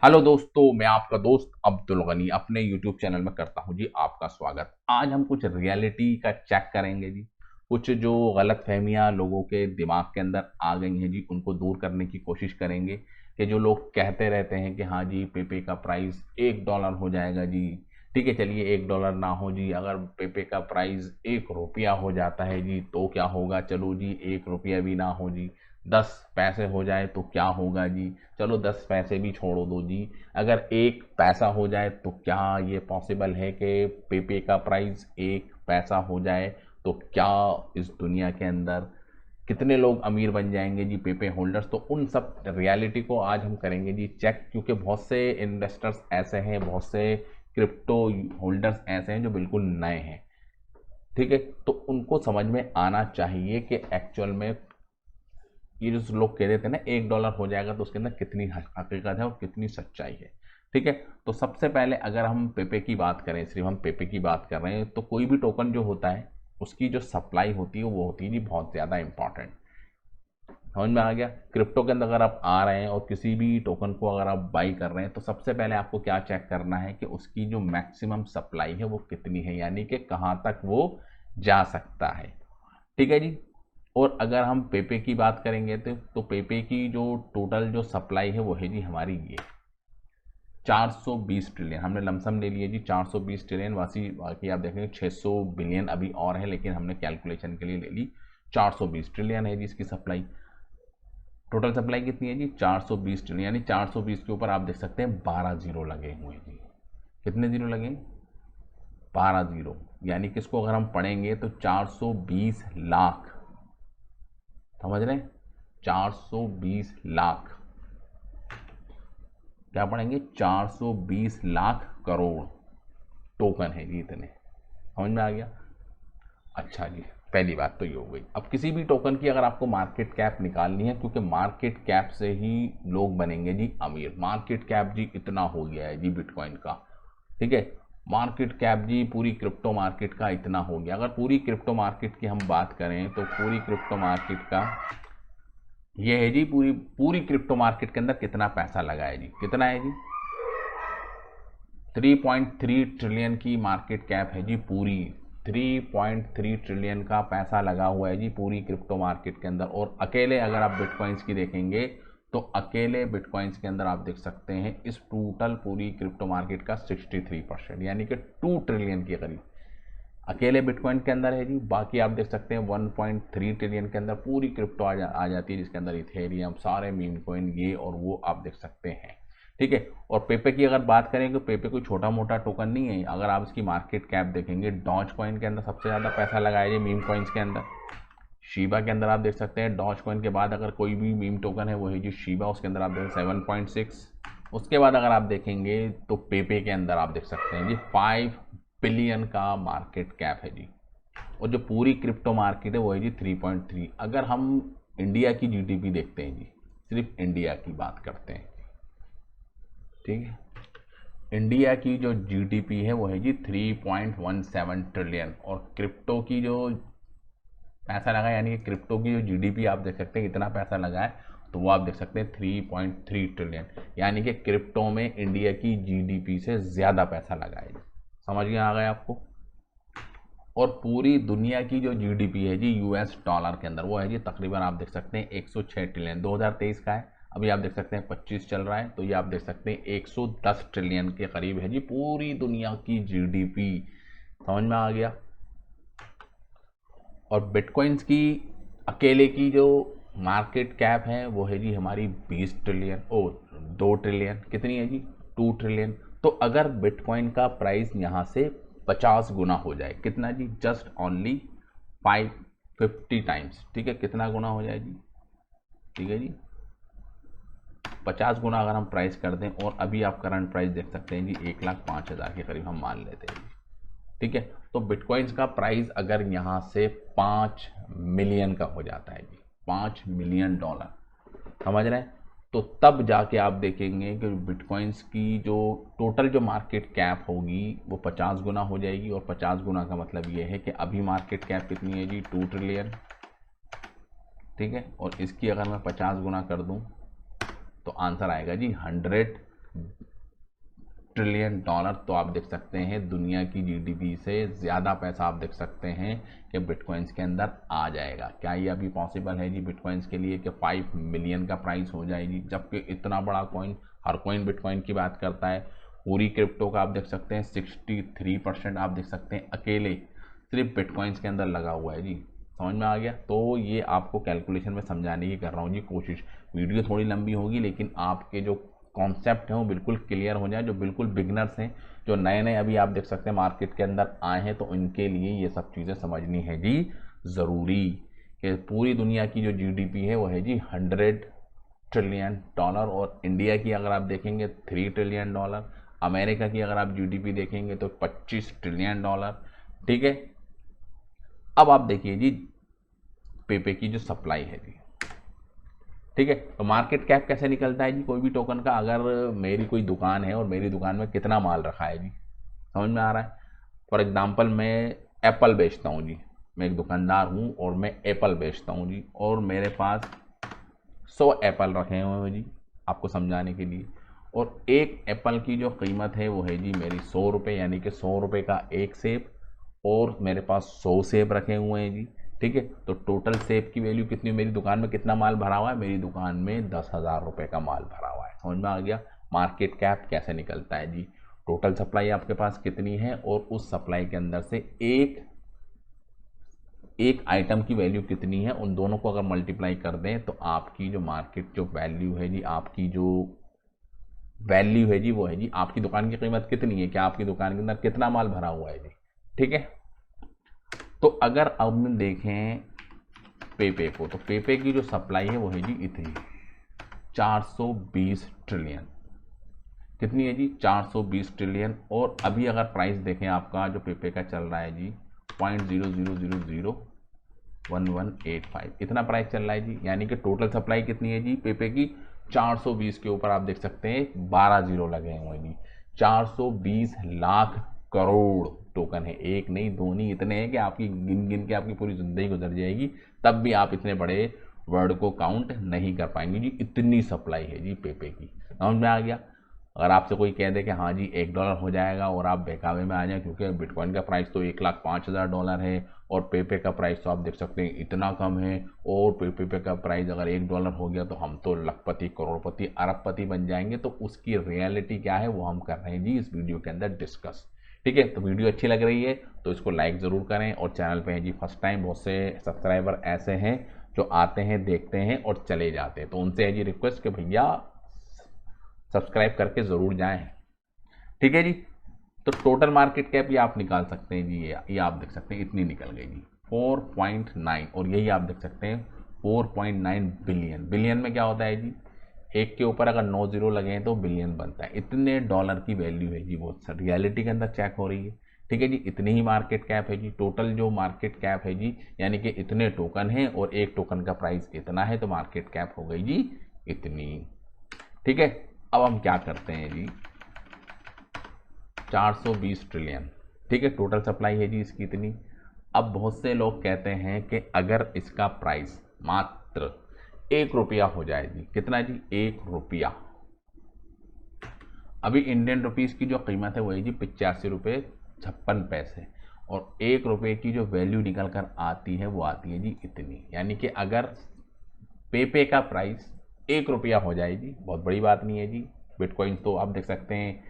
Hello दोस्तों, मैं आपका दोस्त अब्दुल गनी अपने यूट्यूब चैनल में करता हूं जी आपका स्वागत। आज हम कुछ रियलिटी का चेक करेंगे जी। कुछ जो गलत फहमियाँ लोगों के दिमाग के अंदर आ गई हैं जी, उनको दूर करने की कोशिश करेंगे। कि जो लोग कहते रहते हैं कि हाँ जी पेपे का प्राइस $1 हो जाएगा जी। ठीक है, चलिए $1 ना हो जी, अगर पेपे का प्राइस ₹1 हो जाता है जी तो क्या होगा। चलो जी, ₹1 भी ना हो जी, 10 पैसे हो जाए तो क्या होगा जी। चलो 10 पैसे भी छोड़ो दो जी, अगर 1 पैसा हो जाए तो क्या ये पॉसिबल है कि पेपे का प्राइस 1 पैसा हो जाए। तो क्या इस दुनिया के अंदर कितने लोग अमीर बन जाएंगे जी पेपे होल्डर्स। तो उन सब रियलिटी को आज हम करेंगे जी चेक, क्योंकि बहुत से इन्वेस्टर्स ऐसे हैं, बहुत से क्रिप्टो होल्डर्स ऐसे हैं जो बिल्कुल नए हैं। ठीक है, तो उनको समझ में आना चाहिए कि एक्चुअल में ये जो लोग कह रहे थे ना $1 हो जाएगा, तो उसके अंदर कितनी हकीकत है और कितनी सच्चाई है। ठीक है, तो सबसे पहले अगर हम पेपे की बात करें, सिर्फ हम पेपे की बात कर रहे हैं, तो कोई भी टोकन जो होता है उसकी जो सप्लाई होती है वो होती है जी बहुत ज़्यादा इंपॉर्टेंट। समझ में आ गया। क्रिप्टो के अंदर अगर आप आ रहे हैं और किसी भी टोकन को अगर आप बाई कर रहे हैं, तो सबसे पहले आपको क्या चेक करना है कि उसकी जो मैक्सिमम सप्लाई है वो कितनी है, यानी कि कहाँ तक वो जा सकता है। ठीक है जी। और अगर हम पेपे की बात करेंगे तो पेपे की जो टोटल जो सप्लाई है वो है जी हमारी ये 420 ट्रिलियन। हमने लमसम ले लिए जी 420 ट्रिलियन, वासी बाकी आप देखेंगे 600 बिलियन अभी और है, लेकिन हमने कैलकुलेशन के लिए ले ली 420 ट्रिलियन है जी इसकी सप्लाई। टोटल सप्लाई कितनी है जी 420 ट्रिलियन, यानी 420 के ऊपर आप देख सकते हैं 12 जीरो लगे हुए हैं जी। कितने जीरो लगे? 12 जीरो। यानी कि इसको अगर हम पढ़ेंगे तो 420 लाख, समझ रहे हैं, 420 लाख क्या पढ़ेंगे, 420 लाख करोड़ टोकन है जी इतने। समझ में आ गया। अच्छा जी, पहली बात तो ये हो गई। अब किसी भी टोकन की अगर आपको मार्केट कैप निकालनी है, क्योंकि मार्केट कैप से ही लोग बनेंगे जी अमीर। मार्केट कैप जी इतना हो गया है जी बिटकॉइन का। ठीक है, मार्केट कैप जी पूरी क्रिप्टो मार्केट का इतना हो गया। अगर पूरी क्रिप्टो मार्केट की हम बात करें तो पूरी क्रिप्टो मार्केट का ये है जी, पूरी पूरी क्रिप्टो मार्केट के अंदर कितना पैसा लगा है जी, कितना है जी 3.3 ट्रिलियन की मार्केट कैप है जी पूरी। 3.3 ट्रिलियन का पैसा लगा हुआ है जी पूरी क्रिप्टो मार्केट के अंदर। और अकेले अगर आप बिटकॉइंस की देखेंगे तो अकेले बिटकॉइंस के अंदर आप देख सकते हैं इस टोटल पूरी क्रिप्टो मार्केट का 63%, यानी कि 2 ट्रिलियन के करीब अकेले बिटकॉइन के अंदर है जी। बाकी आप देख सकते हैं 1.3 ट्रिलियन के अंदर पूरी क्रिप्टो आ जाती है, जिसके अंदर इथेरियम, सारे मीम कॉइन, ये और वो आप देख सकते हैं। ठीक है, और पेपे की अगर बात करें तो पेपे कोई छोटा मोटा टोकन नहीं है। अगर आप इसकी मार्केट कैप देखेंगे, डॉज कॉइन के अंदर सबसे ज़्यादा पैसा लगाया है मीम कॉइन्स के अंदर। शीबा के अंदर आप देख सकते हैं, डॉज कॉइन के बाद अगर कोई भी मीम टोकन है वो है जी शीबा, उसके अंदर आप देखें 7.6। उसके बाद अगर आप देखेंगे तो पेपे के अंदर आप देख सकते हैं जी 5 बिलियन का मार्केट कैप है जी। और जो पूरी क्रिप्टो मार्केट है वो है जी 3.3। अगर हम इंडिया की जीडीपी देखते हैं जी, सिर्फ इंडिया की बात करते हैं, ठीक है, इंडिया की जो जीडीपी है वो है जी 3.17 ट्रिलियन। और क्रिप्टो की जो पैसा लगा, यानी कि क्रिप्टो की जो जीडीपी आप देख सकते हैं इतना पैसा लगा है, तो वो आप देख सकते हैं 3.3 ट्रिलियन, यानी कि क्रिप्टो में इंडिया की जीडीपी से ज़्यादा पैसा लगा है। समझ में आ गया आपको। और पूरी दुनिया की जो जीडीपी है जी यूएस डॉलर के अंदर वो है जी तकरीबन आप देख सकते हैं 106 ट्रिलियन। 2023 का है, अभी आप देख सकते हैं 25 चल रहा है, तो ये आप देख सकते हैं 110 ट्रिलियन के करीब है जी पूरी दुनिया की जीडीपी। समझ में आ गया। और बिटकॉइंस की अकेले की जो मार्केट कैप है वो है जी हमारी 20 ट्रिलियन, ओ 2 ट्रिलियन, कितनी है जी 2 ट्रिलियन। तो अगर बिटकॉइन का प्राइस यहाँ से 50 गुना हो जाए, कितना जी, जस्ट ओनली 550 टाइम्स, ठीक है, कितना गुना हो जाए जी, ठीक है जी 50 गुना अगर हम प्राइस कर दें, और अभी आप करंट प्राइस देख सकते हैं जी 1,05,000 के करीब हम मान लेते हैं जी। ठीक है, तो बिटकॉइंस का प्राइस अगर यहाँ से 5 मिलियन का हो जाता है जी, $5 मिलियन, समझ रहे हैं, तो तब जाके आप देखेंगे कि बिटकॉइंस की जो टोटल जो मार्केट कैप होगी वो 50 गुना हो जाएगी। और 50 गुना का मतलब ये है कि अभी मार्केट कैप कितनी है जी 2 ट्रिलियन, ठीक है, और इसकी अगर मैं 50 गुना कर दूं तो आंसर आएगा जी 100 ट्रिलियन डॉलर, तो आप देख सकते हैं दुनिया की जीडीपी से ज़्यादा पैसा आप देख सकते हैं कि बिटकॉइंस के अंदर आ जाएगा। क्या ये अभी पॉसिबल है जी बिटकॉइंस के लिए कि 5 मिलियन का प्राइस हो जाएगी, जबकि इतना बड़ा कॉइन, हर कॉइन बिटकॉइन की बात करता है। पूरी क्रिप्टो का आप देख सकते हैं 63% आप देख सकते हैं अकेले सिर्फ बिटकॉइंस के अंदर लगा हुआ है जी। समझ में आ गया? तो ये आपको कैलकुलेशन में समझाने की कर रहा हूँ जी कोशिश। वीडियो थोड़ी लंबी होगी लेकिन आपके जो कॉन्सेप्ट हैं वो बिल्कुल क्लियर हो जाए। जो बिल्कुल बिगनर्स हैं, जो नए नए अभी आप देख सकते हैं मार्केट के अंदर आए हैं, तो इनके लिए ये सब चीज़ें समझनी है जी ज़रूरी। कि पूरी दुनिया की जो जीडीपी है वो है जी 100 ट्रिलियन डॉलर, और इंडिया की अगर आप देखेंगे 3 ट्रिलियन डॉलर, अमेरिका की अगर आप जीडीपी देखेंगे तो 25 ट्रिलियन डॉलर। ठीक है, अब आप देखिए जी पेपे की जो सप्लाई है जी। ठीक है, तो मार्केट कैप कैसे निकलता है जी कोई भी टोकन का? अगर मेरी कोई दुकान है और मेरी दुकान में कितना माल रखा है जी, समझ में आ रहा है? फॉर एग्जांपल मैं एप्पल बेचता हूँ जी, मैं एक दुकानदार हूँ और मैं एप्पल बेचता हूँ जी, और मेरे पास 100 एप्पल रखे हुए हैं जी, आपको समझाने के लिए। और एक एप्पल की जो कीमत है वो है जी मेरी 100 रुपये, यानी कि 100 रुपये का एक सेब, और मेरे पास 100 सेब रखे हुए हैं जी। ठीक है, तो टोटल सेब की वैल्यू कितनी, मेरी दुकान में कितना माल भरा हुआ है? मेरी दुकान में 10,000 रुपये का माल भरा हुआ है। समझ में आ गया मार्केट कैप कैसे निकलता है जी? टोटल सप्लाई आपके पास कितनी है और उस सप्लाई के अंदर से एक आइटम की वैल्यू कितनी है, उन दोनों को अगर मल्टीप्लाई कर दें तो आपकी जो मार्केट जो वैल्यू है जी, आपकी जो वैल्यू है जी वो है जी आपकी दुकान की कीमत कितनी है, क्या आपकी दुकान के अंदर कितना माल भरा हुआ है जी। ठीक है, तो अगर अब हम देखें पेपे को, तो पेपे की जो सप्लाई है वो है जी इतनी 420 ट्रिलियन। कितनी है जी? 420 ट्रिलियन। और अभी अगर प्राइस देखें आपका जो पेपे का चल रहा है जी 0.00001185, इतना प्राइस चल रहा है जी। यानी कि टोटल सप्लाई कितनी है जी पेपे की? 420 के ऊपर आप देख सकते हैं 12 जीरो लगे हुए हैं जी। 420 लाख करोड़ टोकन है, एक नहीं दो नहीं, इतने हैं कि आपकी गिन गिन के आपकी पूरी जिंदगी गुजर जाएगी, तब भी आप इतने बड़े वर्ड को काउंट नहीं कर पाएंगे जी। इतनी सप्लाई है जी पेपे की। समझ में आ गया? अगर आपसे कोई कह दे कि हाँ जी $1 हो जाएगा और आप बहकावे में आ जाएं, क्योंकि बिटकॉइन का प्राइस तो $1,05,000 है और पेपे का प्राइस तो आप देख सकते हैं इतना कम है, और पेपे का प्राइस अगर $1 हो गया तो हम तो लखपति, करोड़पति, अरबपति बन जाएंगे। तो उसकी रियलिटी क्या है वो हम कर रहे हैं जी इस वीडियो के अंदर डिस्कस। ठीक है, तो वीडियो अच्छी लग रही है तो इसको लाइक ज़रूर करें, और चैनल पे हैं जी फर्स्ट टाइम बहुत से सब्सक्राइबर ऐसे हैं जो आते हैं, देखते हैं और चले जाते हैं, तो उनसे है जी रिक्वेस्ट कि भैया सब्सक्राइब करके ज़रूर जाएं। ठीक है जी, तो टोटल मार्केट कैप ये आप निकाल सकते हैं जी, ये आप देख सकते हैं इतनी निकल गई जी 4.9, और यही आप देख सकते हैं 4.9 बिलियन। बिलियन में क्या होता है जी? एक के ऊपर अगर 9 जीरो लगे हैं तो बिलियन बनता है। इतने डॉलर की वैल्यू है जी, वो रियलिटी के अंदर चेक हो रही है। ठीक है जी, इतनी ही मार्केट कैप है जी। टोटल जो मार्केट कैप है जी, यानी कि इतने टोकन हैं और एक टोकन का प्राइस इतना है, तो मार्केट कैप हो गई जी इतनी। ठीक है, अब हम क्या करते हैं जी 420 ट्रिलियन। ठीक है, टोटल सप्लाई है जी इसकी इतनी। अब बहुत से लोग कहते हैं कि अगर इसका प्राइस मात्र 1 रुपया हो जाए जी, कितना जी? 1 रुपया। अभी इंडियन रुपीस की जो कीमत है वो है जी 85 रुपये 56 पैसे, और 1 रुपये की जो वैल्यू निकल कर आती है वो आती है जी इतनी। यानी कि अगर पेपे का प्राइस 1 रुपया हो जाए जी, बहुत बड़ी बात नहीं है जी। बिटकॉइन तो आप देख सकते हैं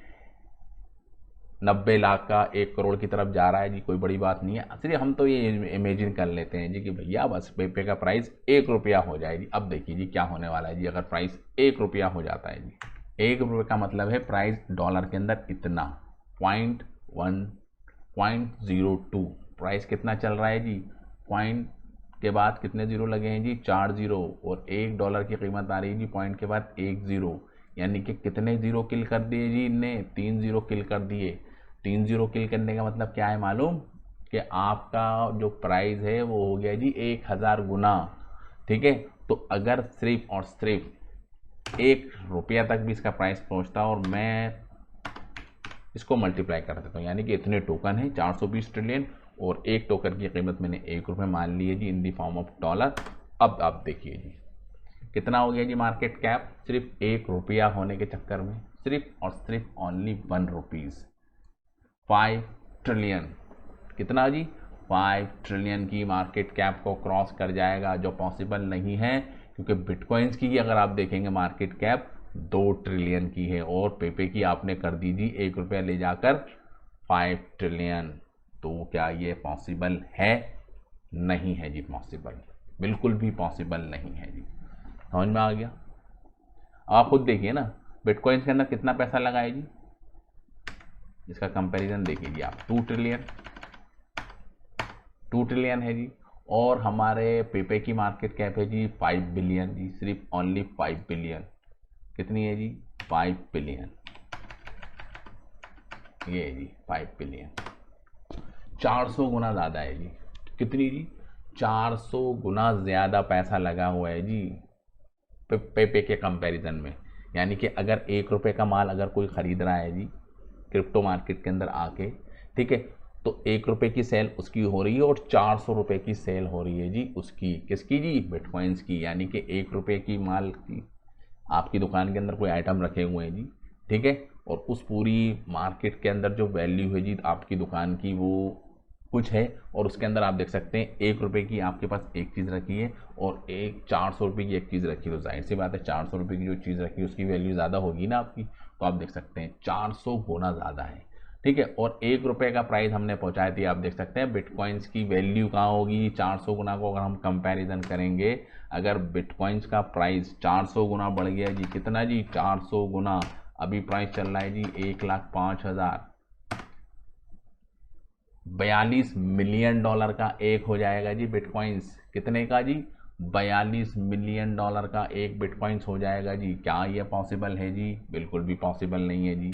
90 लाख का 1 करोड़ की तरफ जा रहा है जी, कोई बड़ी बात नहीं है। इसलिए हम तो ये इमेजिन कर लेते हैं जी कि भैया बस पेपे का प्राइस 1 रुपया हो जाए जी। अब देखिए जी क्या होने वाला है जी अगर प्राइस 1 रुपया हो जाता है जी। 1 रुपये का मतलब है प्राइस डॉलर के अंदर इतना 0.02। प्राइस कितना चल रहा है जी? पॉइंट के बाद कितने जीरो लगे हैं जी? 4 जीरो, और $1 की कीमत आ रही है जी पॉइंट के बाद 1 जीरो, यानी कि कितने जीरो किल कर दिए जी इनने? 3 जीरो किल कर दिए। 3 जीरो किल करने का मतलब क्या है मालूम? कि आपका जो प्राइस है वो हो गया जी 1000 गुना। ठीक है, तो अगर सिर्फ और सिर्फ 1 रुपया तक भी इसका प्राइस पहुंचता और मैं इसको मल्टीप्लाई कर देता हूँ, यानी कि इतने टोकन हैं 420 ट्रिलियन, और एक टोकन की कीमत मैंने 1 रुपये मान ली है जी इन दी फॉर्म ऑफ डॉलर। अब आप देखिए जी कितना हो गया जी मार्केट कैप सिर्फ 1 रुपया होने के चक्कर में। सिर्फ और सिर्फ ओनली 1 रुपीज़। 5 ट्रिलियन, कितना जी? 5 ट्रिलियन की मार्केट कैप को क्रॉस कर जाएगा, जो पॉसिबल नहीं है क्योंकि बिटकॉइंस की अगर आप देखेंगे मार्केट कैप 2 ट्रिलियन की है और पेपे की आपने कर दी जी 1 रुपया ले जाकर 5 ट्रिलियन। तो क्या ये पॉसिबल है? नहीं है जी पॉसिबल, बिल्कुल भी पॉसिबल नहीं है जी। समझ में आ गया? आप खुद देखिए ना बिटकॉइंस के अंदर कितना पैसा लगा है जी, इसका कंपैरिजन देखिए जी आप। 2 ट्रिलियन, 2 ट्रिलियन है जी। और हमारे पेपे की मार्केट कैप है जी 5 बिलियन जी, सिर्फ ओनली 5 बिलियन। कितनी है जी? 5 बिलियन। ये है जी 5 बिलियन, 400 गुना ज़्यादा है जी। कितनी जी? 400 गुना ज़्यादा पैसा लगा हुआ है जी पेपे के कंपैरिजन में। यानी कि अगर 1 रुपये का माल अगर कोई ख़रीद रहा है जी क्रिप्टो मार्केट के अंदर आके, ठीक है, तो 1 रुपये की सेल उसकी हो रही है और 400 रुपये की सेल हो रही है जी उसकी। किसकी जी? बिटकॉइंस की। यानी कि 1 रुपये की माल की आपकी दुकान के अंदर कोई आइटम रखे हुए हैं जी, ठीक है, और उस पूरी मार्केट के अंदर जो वैल्यू है जी आपकी दुकान की वो कुछ है, और उसके अंदर आप देख सकते हैं 1 रुपये की आपके पास एक चीज़ रखी है और 400 रुपये की एक चीज़ रखी है। तो जाहिर सी बात है 400 रुपये की जो चीज़ रखी है उसकी वैल्यू ज़्यादा होगी ना आपकी। तो आप देख सकते हैं 400 गुना ज़्यादा है, ठीक है। और 1 रुपये का प्राइस हमने पहुंचाई थी, आप देख सकते हैं बिटकॉइंस की वैल्यू कहाँ होगी? 400 गुना को अगर हम कंपैरिजन करेंगे, अगर बिटकॉइंस का प्राइस 400 गुना बढ़ गया जी, कितना जी? 400 गुना। अभी प्राइस चल रहा है जी 1,05,000। 42 मिलियन डॉलर का एक हो जाएगा जी बिटकॉइंस। कितने का जी? 42 मिलियन डॉलर का एक बिटकॉइंस हो जाएगा जी। क्या ये पॉसिबल है जी? बिल्कुल भी पॉसिबल नहीं है जी,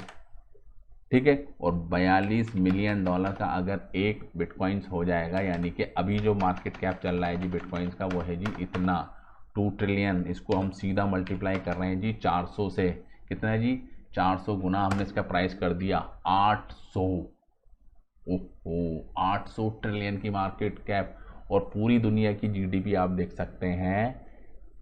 ठीक है। और 42 मिलियन डॉलर का अगर एक बिटकॉइंस हो जाएगा, यानी कि अभी जो मार्केट कैप चल रहा है जी बिटकॉइंस का वो है जी इतना 2 ट्रिलियन। इसको हम सीधा मल्टीप्लाई कर रहे हैं जी 400 से। कितना है जी? 400 गुना हमने इसका प्राइस कर दिया 800। ओहो, 800 ट्रिलियन की मार्केट कैप और पूरी दुनिया की जीडीपी आप देख सकते हैं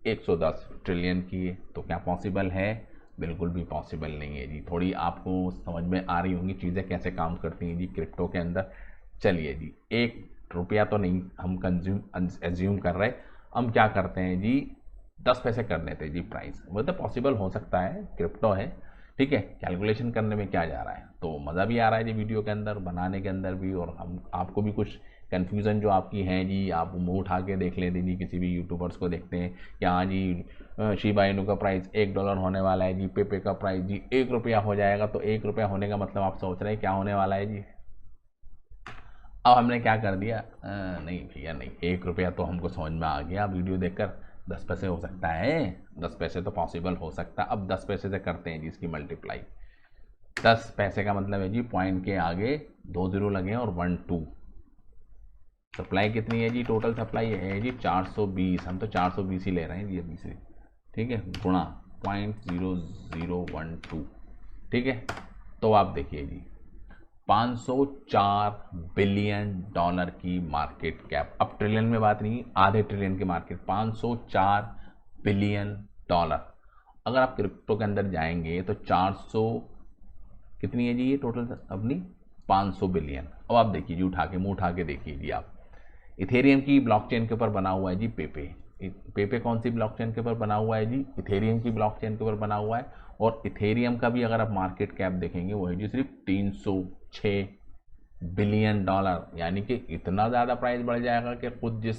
110 ट्रिलियन की है। तो क्या पॉसिबल है? बिल्कुल भी पॉसिबल नहीं है जी। थोड़ी आपको समझ में आ रही होंगी चीज़ें कैसे काम करती हैं जी क्रिप्टो के अंदर। चलिए जी, 1 रुपया तो नहीं हम एज्यूम कर रहे, हम क्या करते हैं जी 10 पैसे कर लेते हैं जी प्राइस। वो तो पॉसिबल हो सकता है, क्रिप्टो है, ठीक है, कैलकुलेशन करने में क्या जा रहा है। तो मज़ा भी आ रहा है जी वीडियो के अंदर बनाने के अंदर भी, और हम आपको भी कुछ कन्फ्यूज़न जो आपकी हैं जी आप मुँह उठा के देख लेते जी, किसी भी यूट्यूबर्स को देखते हैं कि हाँ जी शिबा इनू का प्राइस $1 होने वाला है जी, पेपे का प्राइस जी 1 रुपया हो जाएगा। तो 1 रुपया होने का मतलब आप सोच रहे हैं क्या होने वाला है जी। अब हमने क्या कर दिया, नहीं भैया नहीं, 1 रुपया तो हमको समझ में आ गया वीडियो देखकर। 10 पैसे हो सकता है, 10 पैसे तो पॉसिबल हो सकता है। अब 10 पैसे से करते हैं जी इसकी मल्टीप्लाई। 10 पैसे का मतलब है जी पॉइंट के आगे 2 जीरो लगे और 1 2। सप्लाई कितनी है जी? टोटल सप्लाई है जी 420। हम तो 420 ही ले रहे हैं जी अभी से, ठीक है, गुणा 0.0012, ठीक है। तो आप देखिए जी 504 बिलियन डॉलर की मार्केट कैप। अब ट्रिलियन में बात नहीं, आधे ट्रिलियन की मार्केट, 504 बिलियन डॉलर। अगर आप क्रिप्टो के अंदर जाएंगे तो 400 कितनी है जी ये टोटल अपनी 500 बिलियन। अब आप देखिए जी, उठा के मुंह उठा के देखिए जी आप, इथेरियम की ब्लॉकचेन के ऊपर बना हुआ है जी पेपे। पेपे कौन सी ब्लॉकचेन के ऊपर बना हुआ है जी? इथेरियम की ब्लॉकचेन के ऊपर बना हुआ है। और इथेरियम का भी अगर आप मार्केट कैप देखेंगे वो है जी सिर्फ 306 बिलियन डॉलर। यानी कि इतना ज़्यादा प्राइस बढ़ जाएगा कि खुद जिस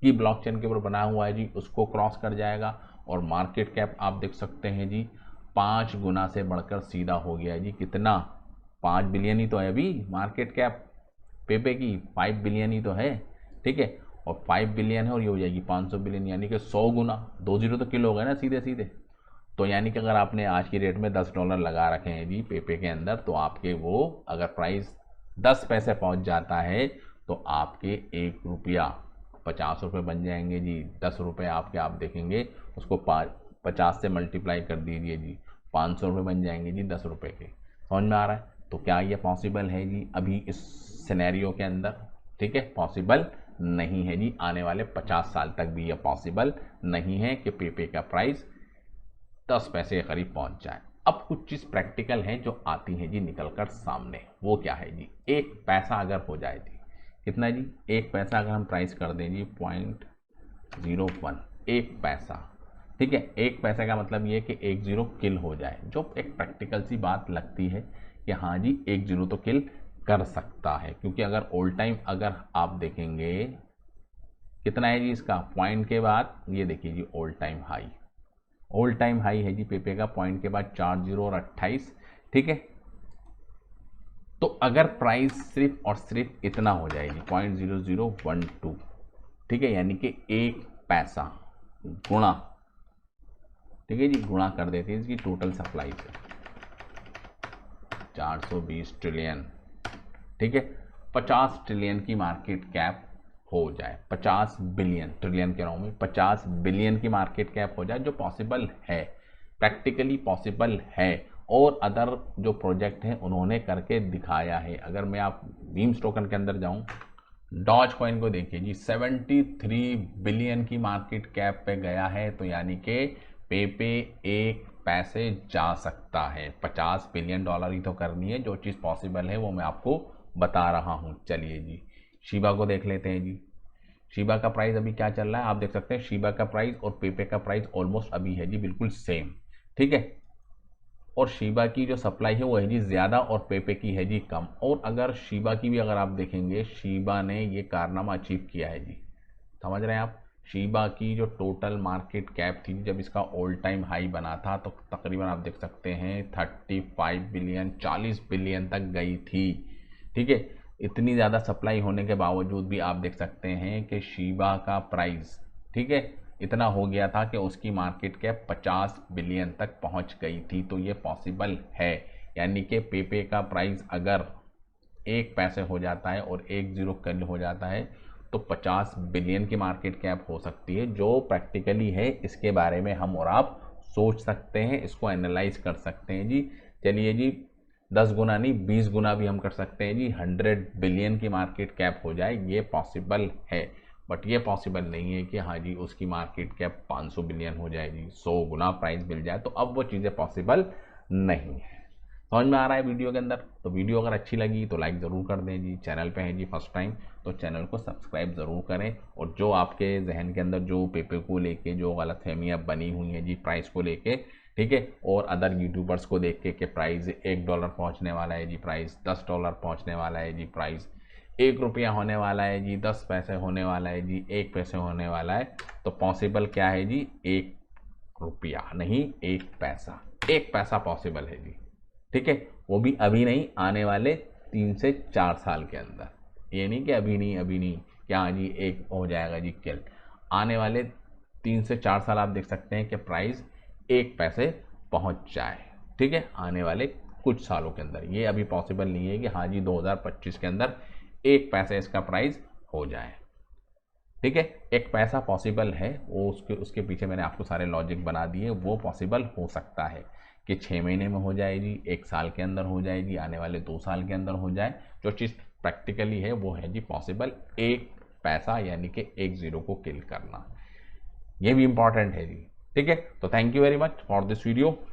की ब्लॉकचेन के ऊपर बना हुआ है जी उसको क्रॉस कर जाएगा। और मार्केट कैप आप देख सकते हैं जी 5 गुना से बढ़कर सीधा हो गया है जी कितना? 5 बिलियन ही तो है अभी मार्केट कैप पेपे की, 5 बिलियन ही तो है, ठीक है। और 5 बिलियन है और ये हो जाएगी 500 बिलियन, यानी कि 100 गुना। 2 जीरो तो किलो हो गए ना सीधे सीधे। तो यानी कि अगर आपने आज की रेट में $10 लगा रखे हैं जी पेपे के अंदर, तो आपके वो अगर प्राइस 10 पैसे पहुंच जाता है तो आपके 1 रुपया 50 रुपये बन जाएंगे जी। 10 रुपये आपके आप देखेंगे उसको 50 से मल्टीप्लाई कर दीजिए जी, 500 रुपये बन जाएंगे जी 10 रुपये के। समझ में आ रहा है? तो क्या ये पॉसिबल है जी अभी इस सिनेरियो के अंदर? ठीक है, पॉसिबल नहीं है जी। आने वाले 50 साल तक भी ये पॉसिबल नहीं है कि पेपे का प्राइस 10 पैसे के करीब पहुंच जाए। अब कुछ चीज़ प्रैक्टिकल है जो आती है जी निकल कर सामने, वो क्या है जी, एक पैसा अगर हो जाए जी, कितना जी, एक पैसा अगर हम प्राइस कर दें जी 0.01, एक पैसा, ठीक है। एक पैसे का मतलब ये कि एक जीरो किल हो जाए, जो एक प्रैक्टिकल सी बात लगती है कि हाँ जी एक जीरो तो किल कर सकता है, क्योंकि अगर ऑल टाइम अगर आप देखेंगे कितना है जी इसका, पॉइंट के बाद ये देखिए जी all time high, all time high है जी पेपे का, पॉइंट के बाद 40 और 28, ठीक है। तो अगर प्राइस सिर्फ और सिर्फ इतना हो जाएगी 0.0012, ठीक है, यानी कि एक पैसा गुणा, ठीक है जी, गुणा कर देते हैं इसकी टोटल सप्लाई से 420 ट्रिलियन, ठीक है, 50 ट्रिलियन की मार्केट कैप हो जाए, 50 बिलियन, ट्रिलियन कह रहा हूँ मैं, 50 बिलियन की मार्केट कैप हो जाए, जो पॉसिबल है, प्रैक्टिकली पॉसिबल है, और अदर जो प्रोजेक्ट हैं उन्होंने करके दिखाया है। अगर मैं आप बीम्स टोकन के अंदर जाऊं, डॉज कॉइन को देखिए जी 73 बिलियन की मार्केट कैप पे गया है, तो यानी कि पेपे एक पैसे जा सकता है। 50 बिलियन डॉलर ही तो करनी है, जो चीज़ पॉसिबल है वो मैं आपको बता रहा हूँ। चलिए जी शिबा को देख लेते हैं जी, शिबा का प्राइस अभी क्या चल रहा है आप देख सकते हैं, शिबा का प्राइस और पेपे का प्राइस ऑलमोस्ट अभी है जी बिल्कुल सेम, ठीक है, और शिबा की जो सप्लाई है वो है जी ज़्यादा और पेपे की है जी कम। और अगर शिबा की भी अगर आप देखेंगे, शिबा ने ये कारनामा अचीव किया है जी, समझ रहे हैं आप, शिबा की जो टोटल मार्केट कैप थी जब इसका ऑल टाइम हाई बना था तो तकरीबन आप देख सकते हैं 35 बिलियन, 40 बिलियन तक गई थी, ठीक है। इतनी ज़्यादा सप्लाई होने के बावजूद भी आप देख सकते हैं कि शिबा का प्राइस, ठीक है, इतना हो गया था कि उसकी मार्केट कैप 50 बिलियन तक पहुंच गई थी। तो ये पॉसिबल है, यानी कि पेपे का प्राइस अगर एक पैसे हो जाता है और एक जीरो कल हो जाता है तो 50 बिलियन की मार्केट कैप हो सकती है, जो प्रैक्टिकली है। इसके बारे में हम और आप सोच सकते हैं, इसको एनालाइज कर सकते हैं जी। चलिए जी 10 गुना नहीं 20 गुना भी हम कर सकते हैं जी, 100 बिलियन की मार्केट कैप हो जाए, ये पॉसिबल है। बट ये पॉसिबल नहीं है कि हाँ जी उसकी मार्केट कैप 500 बिलियन हो जाए जी, 100 गुना प्राइस मिल जाए, तो अब वो चीज़ें पॉसिबल नहीं है। समझ में आ रहा है वीडियो के अंदर? तो वीडियो अगर अच्छी लगी तो लाइक ज़रूर कर दें जी, चैनल पे हैं जी फर्स्ट टाइम तो चैनल को सब्सक्राइब ज़रूर करें, और जो आपके जहन के अंदर जो पेपे को लेके जो गलतफहमियाँ बनी हुई हैं जी प्राइस को लेके, ठीक है, और अदर यूट्यूबर्स को देख के कि प्राइस $1 पहुंचने वाला है जी, प्राइस $10 पहुंचने वाला है जी, प्राइस ₹1 होने वाला है जी, 10 पैसे होने वाला है जी, 1 पैसे होने वाला है, तो पॉसिबल क्या है जी, ₹1 नहीं 1 पैसा, 1 पैसा पॉसिबल है जी, ठीक है, वो भी अभी नहीं, आने वाले 3 से 4 साल के अंदर। ये नहीं कि अभी नहीं क्या हाँ जी एक हो जाएगा जी किल, आने वाले 3 से 4 साल आप देख सकते हैं कि प्राइस 1 पैसे पहुंच जाए, ठीक है, आने वाले कुछ सालों के अंदर। ये अभी पॉसिबल नहीं है कि हाँ जी 2025 के अंदर 1 पैसे इसका प्राइस हो जाए, ठीक है। 1 पैसा पॉसिबल है, वो उसके पीछे मैंने आपको सारे लॉजिक बना दिए, वो पॉसिबल हो सकता है कि 6 महीने में हो जाए जी, 1 साल के अंदर हो जाए जी, आने वाले 2 साल के अंदर हो जाए। जो चीज़ प्रैक्टिकली है वो है जी पॉसिबल 1 पैसा, यानी कि 1 जीरो को किल करना, ये भी इंपॉर्टेंट है जी, ठीक है। तो thank you very much for this video.